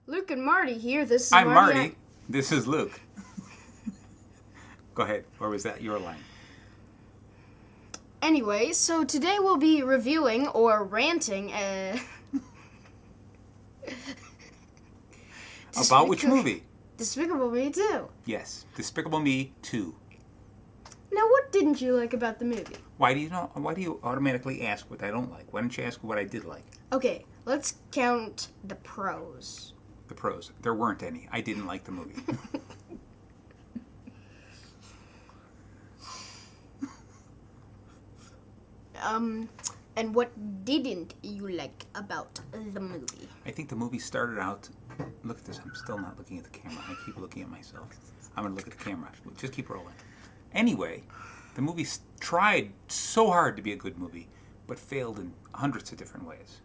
Luke and Marty here. This is I'm Marty. Marty. This is Luke. Go ahead. Or was that your line? Anyway, so today we'll be reviewing or ranting About which movie? Despicable Me 2. Yes, Despicable Me 2. Now, what didn't you like about the movie? Why do you automatically ask what I don't like? Why don't you ask what I did like? Okay, let's count the pros. The pros. There weren't any. I didn't like the movie. And what didn't you like about the movie? I think the movie started out... Look at this. I'm still not looking at the camera. I keep looking at myself. I'm going to look at the camera. Just keep rolling. Anyway, the movie tried so hard to be a good movie, but failed in hundreds of different ways.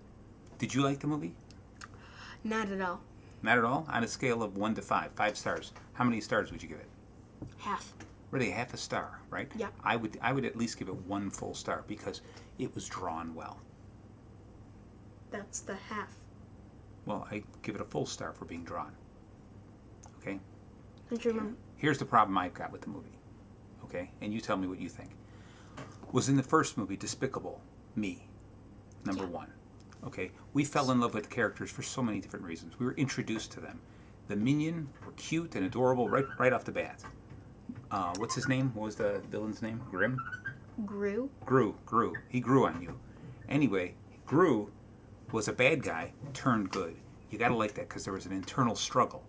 Did you like the movie? Not at all. Not at all? On a scale of 1 to 5, 5 stars, how many stars would you give it? Half. Really, half a star, right? Yeah. I would at least give it 1 full star because it was drawn well. That's the half. Well, I give it a full star for being drawn. Okay? Don't you remember? Here's the problem I've got with the movie. Okay? And you tell me what you think. Was in the first movie, Despicable Me, number 1. Okay? We fell in love with the characters for so many different reasons. We were introduced to them. The Minion were cute and adorable right off the bat. What's his name? What was the villain's name? Grim? Gru. Gru. He grew on you. Anyway, Gru was a bad guy turned good. You gotta like that because there was an internal struggle,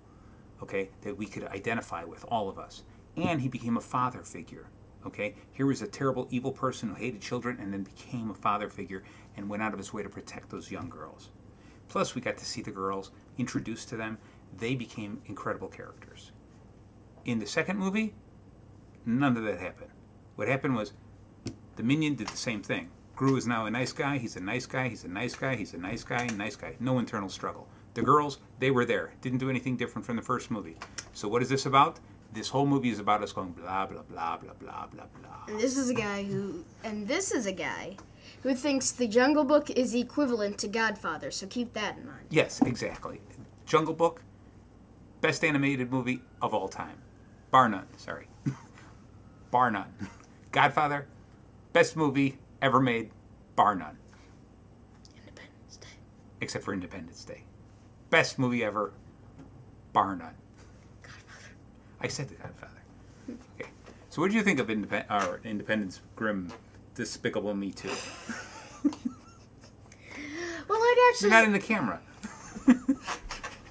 okay, that we could identify with, all of us. And he became a father figure, okay? Here was a terrible, evil person who hated children and then became a father figure and went out of his way to protect those young girls. Plus, we got to see the girls, introduced to them. They became incredible characters. In the second movie, none of that happened. What happened was the Minion did the same thing. Gru is now a nice guy. He's a nice guy. He's a nice guy. He's a nice guy. Nice guy. No internal struggle. The girls, they were there. Didn't do anything different from the first movie. So what is this about? This whole movie is about us going blah, blah, blah, blah, blah, blah, blah. And this is a guy who thinks The Jungle Book is equivalent to Godfather, so keep that in mind. Yes, exactly. Jungle Book, best animated movie of all time. Bar none, sorry. Bar none. Godfather, best movie ever made, bar none. Independence Day. Except for Independence Day. Best movie ever, bar none. Godfather. I said The Godfather. Okay. So what did you think of Independence Grim Despicable Me 2? Well, I'd actually... You're not in the camera.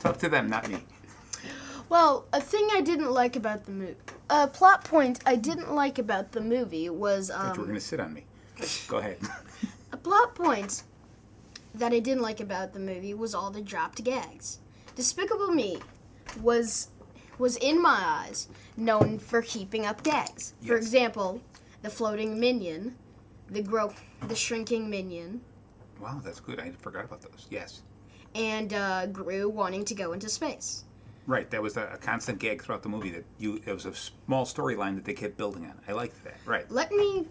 Talk to them, not me. Well, a thing I didn't like about the movie... A plot point I didn't like about the movie was... I thought you were going to sit on me. Go ahead. A plot point that I didn't like about the movie was all the dropped gags. Despicable Me was in my eyes known for keeping up gags. For Yes. example, the floating minion, the shrinking minion, Wow, that's good. I forgot about those. Yes. and Gru wanting to go into space. Right, that was a constant gag throughout the movie. It was a small storyline that they kept building on. I liked that. Right. Let me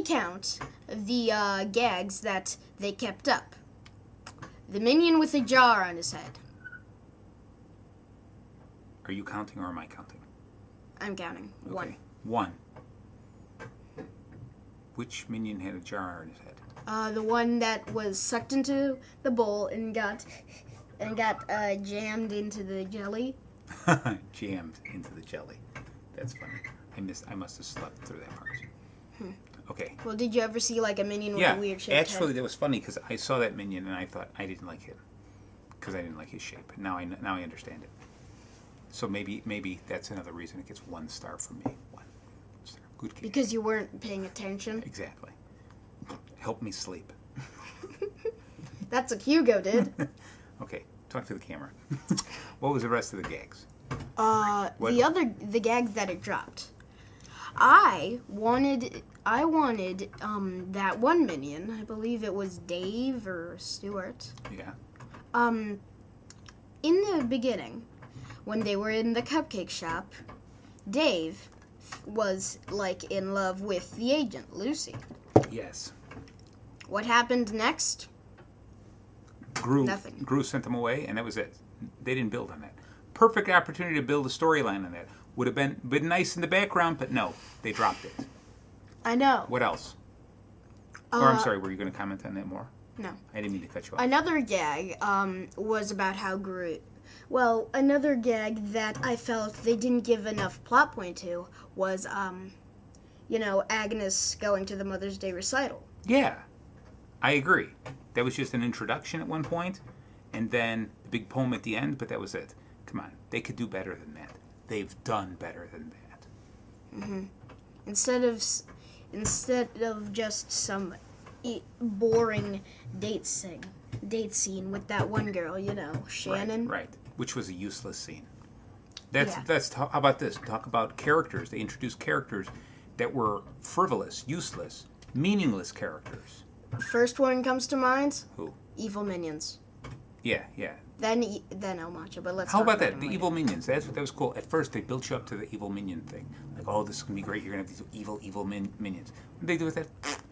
count the gags that they kept up. The minion with a jar on his head. Are you counting or am I counting? I'm counting. Okay. 1. Which minion had a jar on his head? The one that was sucked into the bowl and got jammed into the jelly. Jammed into the jelly. That's funny. I must have slept through that part. Okay. Well, did you ever see like a minion with Yeah, a weird shaped actually, head? that was funny because I saw that minion and I thought I didn't like him because I didn't like his shape. Now I understand it. So maybe that's another reason it gets 1 star from me. 1 star. Good kid. Because you weren't paying attention. Exactly. Help me sleep. That's what Hugo did. Okay, talk to the camera. What was the rest of the gags? The gags that it dropped. I wanted that one minion. I believe it was Dave or Stuart. Yeah. In the beginning, when they were in the cupcake shop, Dave was like in love with the agent, Lucy. Yes. What happened next? Nothing. Gru sent them away, and that was it. They didn't build on that. Perfect opportunity to build a storyline on that. Would have been nice in the background, but no, they dropped it. I know. What else? Or I'm sorry, were you going to comment on that more? No. I didn't mean to cut you off. Another gag was about how Gru. Well, another gag that I felt they didn't give enough plot point to was, Agnes going to the Mother's Day recital. Yeah, I agree. That was just an introduction at one point, and then the big poem at the end, but that was it. Come on, they could do better than that. They've done better than that. Mm-hmm. Instead of just some boring date scene with that one girl, Shannon. Right. Which was a useless scene. How about this? Talk about characters. They introduced characters that were frivolous, useless, meaningless characters. First one comes to mind. Who? Evil minions. Yeah. Then El Macho, but let's. How talk about that? him The later. evil minions. That was cool. At first, they built you up to the evil minion thing. Like, oh, this is gonna be great. You're gonna have these evil minions. What did they do with that?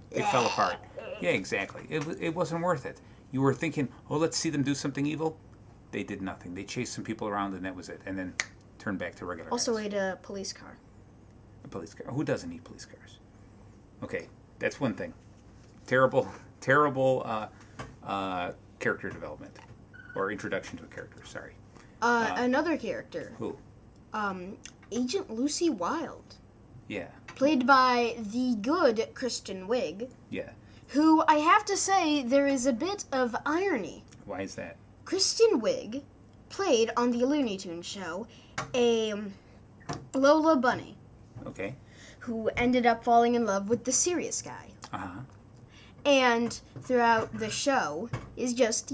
They fell apart. Yeah, exactly. It wasn't worth it. You were thinking, oh, let's see them do something evil. They did nothing. They chased some people around, and that was it. And then turned back to regular. Also guys. ate a police car. A police car. Who doesn't need police cars? Okay, that's one thing. Terrible character development. Or introduction to a character, sorry. Another character. Who? Agent Lucy Wilde. Yeah. Played by the good Kristen Wiig. Yeah. Who, I have to say, there is a bit of irony. Why is that? Kristen Wiig played on the Looney Tunes show a Lola Bunny. Okay. Who ended up falling in love with the serious guy. Uh-huh. And throughout the show is just,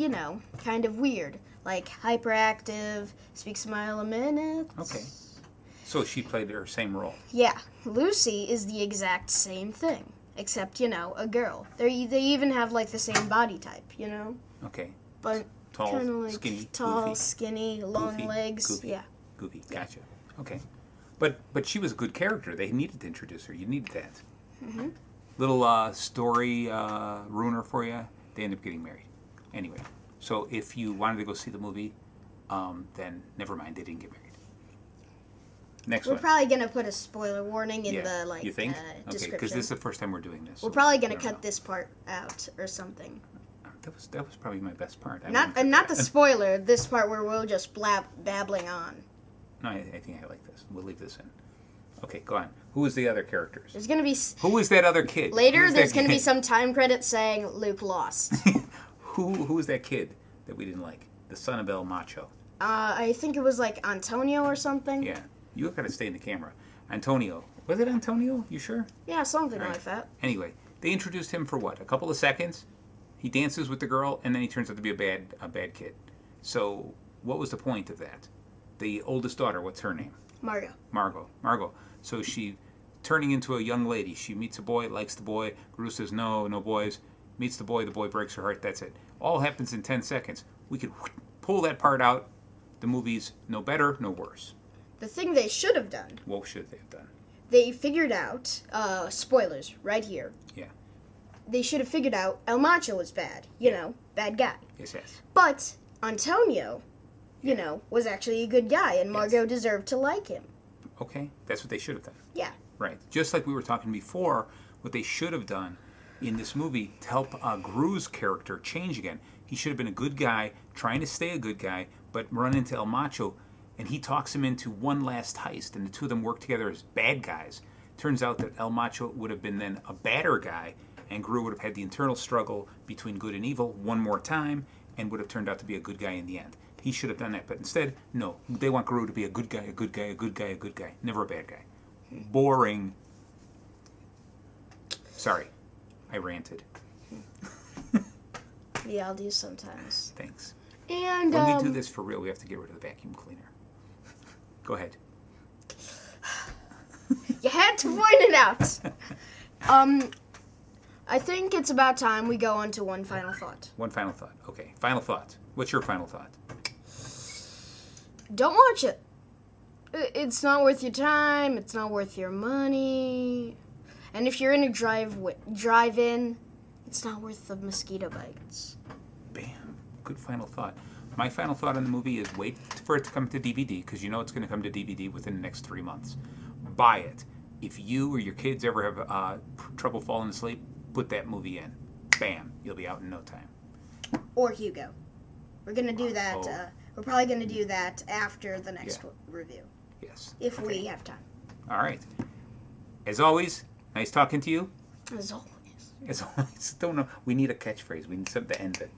kind of weird. Like, hyperactive, speaks a mile a minute. Okay. So she played her same role. Yeah. Lucy is the exact same thing. Except, a girl. They even have, like, the same body type, Okay. But Tall, kind of like skinny, tall, goofy. skinny, long Goofy, legs. goofy. Yeah. Goofy. Gotcha. Okay. But she was a good character. They needed to introduce her. You needed that. Mm-hmm. Little story ruiner for you. They end up getting married. Anyway, so if you wanted to go see the movie, then never mind. They didn't get married. Next We're one. probably going to put a spoiler warning in the, you think? Okay, description. because this is the first time we're doing this. We're so probably going I to don't cut know. this part out or something. That was probably my best part. Not the spoiler, this part where we'll just babbling on. No, I think I like this. We'll leave this in. Okay, go on. Who is the other characters? There's going to be... Who is that other kid? Later, there's going to be some time credits saying Luke lost. Who is that kid that we didn't like? The son of El Macho. I think it was like Antonio or something. Yeah. You got to stay in the camera. Antonio. Was it Antonio? You sure? Yeah, something Right. like that. Anyway, they introduced him for what? A couple of seconds? He dances with the girl, and then he turns out to be a bad kid. So, what was the point of that? The oldest daughter, what's her name? Margot. So she, turning into a young lady, she meets a boy, likes the boy. Gru says, no boys. Meets the boy breaks her heart, that's it. All happens in 10 seconds. We could pull that part out. The movie's no better, no worse. The thing they should have done, What should they have done? they figured out, spoilers, right here. Yeah. They should have figured out El Macho was bad. Bad guy. Yes. But Antonio, was actually a good guy, and Margot deserved to like him. Okay, that's what they should have done. Yeah. Right. Just like we were talking before, what they should have done in this movie to help Gru's character change again. He should have been a good guy, trying to stay a good guy, but run into El Macho, and he talks him into one last heist, and the two of them work together as bad guys. Turns out that El Macho would have been then a badder guy, and Gru would have had the internal struggle between good and evil one more time, and would have turned out to be a good guy in the end. He should have done that, but instead, no. They want Gru to be a good guy, never a bad guy. Boring. Sorry, I ranted. Yeah, I'll do sometimes. Thanks. And, When we do this for real, we have to get rid of the vacuum cleaner. Go ahead. You had to point it out. I think it's about time we go on to one final thought. One final thought. Okay, final thought. What's your final thought? Don't watch it. It's not worth your time. It's not worth your money. And if you're in a drive-in, it's not worth the mosquito bites. Bam. good final thought. My final thought on the movie is wait for it to come to DVD, because you know it's going to come to DVD within the next 3 months. Buy it. If you or your kids ever have trouble falling asleep, put that movie in. Bam, you'll be out in no time. Or Hugo. We're gonna do that. Oh. We're probably gonna do that after the next review, Yes. if we have time. All right. As always, nice talking to you. As always. As always, don't know. We need a catchphrase. We need something to end it.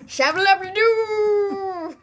Shabba-labba-doo!